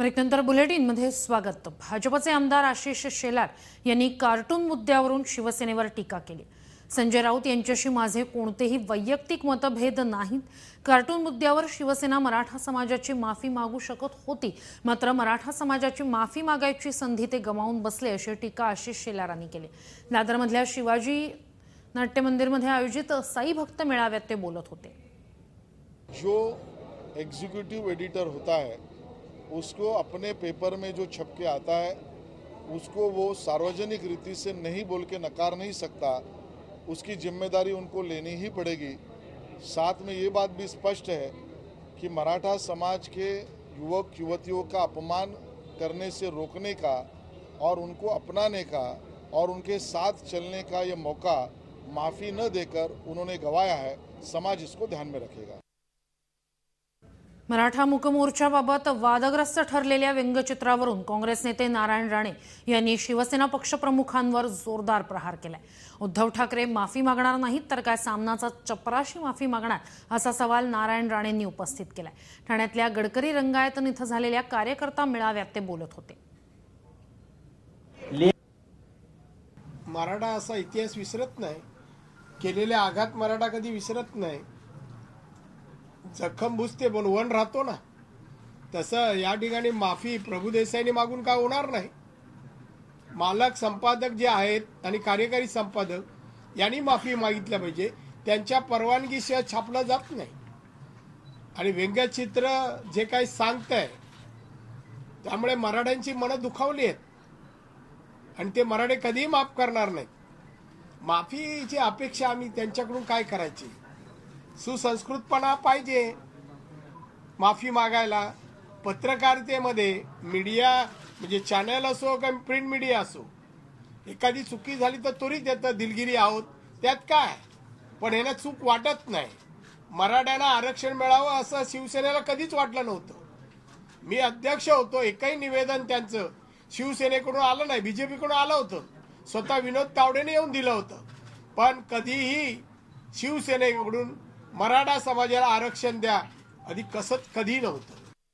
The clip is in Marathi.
ब्रेकनंतर बुलेटिनमध्ये स्वागत। भाजपचे आमदार आशिष शेलार यांनी कार्टून मुद्द्यावरून शिवसेनेवर टीका केली। संजय राऊत यांच्याशी माझे कोणतेही वैयक्तिक मतभेद नाहीत। कार्टून मुद्द्यावर शिवसेना मराठा समाजाची माफी मागू शकत होती, मात्र मराठा समाजाची माफी मागायची संधी ते गमावून बसले, अशी टीका आशिष शेलारांनी केली। दादरमधल्या शिवाजी नाट्य मंदिरमध्ये आयोजित साई भक्त मेळाव्यात ते बोलत होते। जो एग्जीक्यूटिव एडिटर होता है उसको अपने पेपर में जो छप के आता है उसको वो सार्वजनिक रीति से नहीं बोल के नकार नहीं सकता, उसकी जिम्मेदारी उनको लेनी ही पड़ेगी। साथ में ये बात भी स्पष्ट है कि मराठा समाज के युवक युवतियों का अपमान करने से रोकने का और उनको अपनाने का और उनके साथ चलने का ये मौका माफ़ी न देकर उन्होंने गंवाया है। समाज इसको ध्यान में रखेगा। मराठा मूक मोर्चाबाबत वादग्रस्त ठरलेल्या व्यंगचित्रावरून काँग्रेस नेते नारायण राणे यांनी शिवसेना पक्षप्रमुखांवर जोरदार प्रहार केलाय। उद्धव ठाकरे माफी मागणार नाहीत तर काय सामनाचा चपराशी माफी मागणार, असा सवाल नारायण राणेंनी उपस्थित केलाय। ठाण्यातल्या गडकरी रंगायतन इथं झालेल्या कार्यकर्ता मेळाव्यात ते बोलत होते। मराठा असा इतिहास विसरत नाही, केलेले आघात मराठा कधी विसरत नाही। जखम बुजते पण वन राहतो ना, तसं या ठिकाणी माफी प्रभुदेसाईंनी मागून का होणार नाही। मालक संपादक जे आहेत आणि कार्यकारी संपादक यांनी माफी मागितल्या पाहिजे, त्यांच्या परवानगीशिवाय छापलं जात नाही। आणि व्यंगचित्र जे काही सांगतंय त्यामुळे मराठ्यांची मनं दुखावली आहेत आणि ते मराठे कधीही माफ करणार नाहीत। माफीची अपेक्षा आम्ही त्यांच्याकडून काय करायची? सुसंस्कृतपणा पाहिजे माफी मागायला। पत्रकारितेमध्ये मीडिया म्हणजे चॅनल असो किंवा प्रिंट मीडिया असो, एखादी चुकी झाली तर त्वरित येतं दिलगिरी आहोत, त्यात काय, पण यांना चूक वाटत नाही। मराठ्यांना आरक्षण मिळावं असं शिवसेनेला कधीच वाटलं नव्हतं। मी अध्यक्ष होतो, एकही निवेदन त्यांचं शिवसेनेकडून आलं नाही, बीजेपीकडून आलं होतं, स्वतः विनोद तावडेने येऊन दिलं होतं, पण कधीही शिवसेनेकडून मराठा समाजाला आरक्षण द्या आधी कसत कधी नव्हतं।